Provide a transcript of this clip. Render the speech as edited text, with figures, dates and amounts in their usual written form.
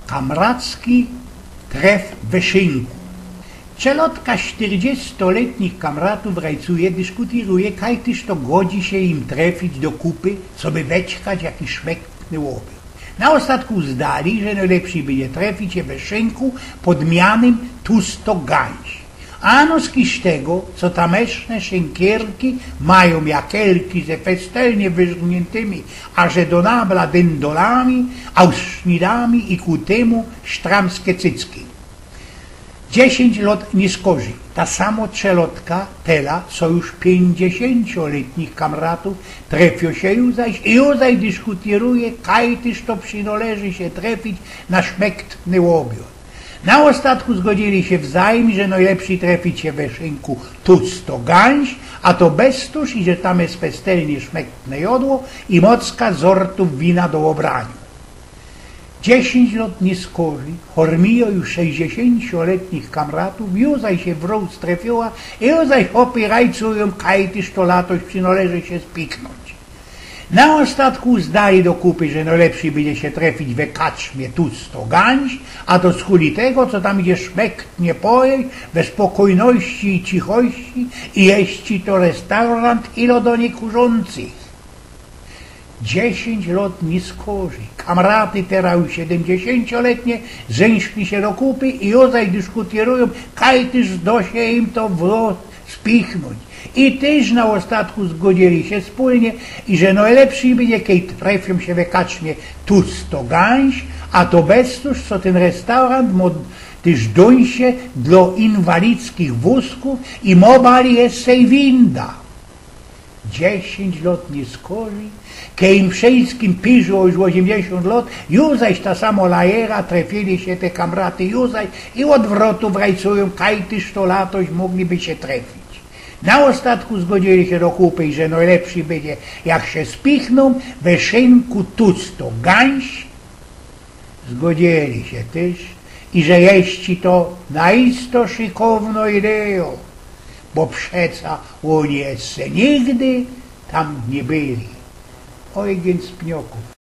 Kamracki tref we szynku. Czelotka 40-letnich kamratów rajcuje, dyskutuje, kaj tyż to godzi się im trefić do kupy, sobie weczkać jakiś szmektny łoby. Na ostatku zdali, że najlepszy będzie trefić je we szynku podmianym tusto gęś. Ano z tego, co tameszne szynkierki mają jakelki ze festelnie wyżgniętymi, a że do nabla dendolami, a z sznidami i ku temu sztramskie cycki. 10 lat nie skorzy. Ta samo czelotka, tela, co już 50-letnich kamratów, trefio się zaś i zaś dyskutuje, kaj tyż to przynależy się trefić na szmektny łobior. Na ostatku zgodzili się wzajem, że najlepszy trefić się we szynku tusto gęś, a to beztuż i że tam jest festelnie szmektne jodło i mocka zortów wina do obrania. 10 lat nie skorzy, hormijo już 60-letnich kamratów, juzaj się w rąk strefiła i juzaj chłopy rajcują, kaj tyż to latoś przynależy się spiknąć. Na ostatku zdali do kupy, że najlepszy będzie się trefić we kaczmie tusto gęś, a to z chuli tego, co tam idzie szmektnie pojeść, we spokojności i cichości i jeści to restaurant ilo do nie kurzących. 10 lat nie skorzy. Kamraty teraz 70-letnie zęśli się do kupy i ozaj dyskutują, kaj tyż do się im to w spichnąć. I też na ostatku zgodzili się wspólnie, i że najlepszy będzie, kiedy trefią się we kaczmie tusto gęś, a to beztuż, co ten restaurant też doń się dla inwalidzkich wózków i mobali jest sej winda. 10 lat nie skorzy, kiedy im wszystkim piżu już 80 lat, juzaś ta samo lajera, trefili się te kamraty juzaś i odwrotów rajcują, kaj tyż to latoś mogliby się trefić. Na ostatku zgodzili się do kupy, że najlepszy będzie, jak się spichną we szynku tusto gęś. Zgodzili się też i że jeści to naisto szykowną ideą, bo przeca oni jeszcze nigdy tam nie byli. Oj, więc pnioków.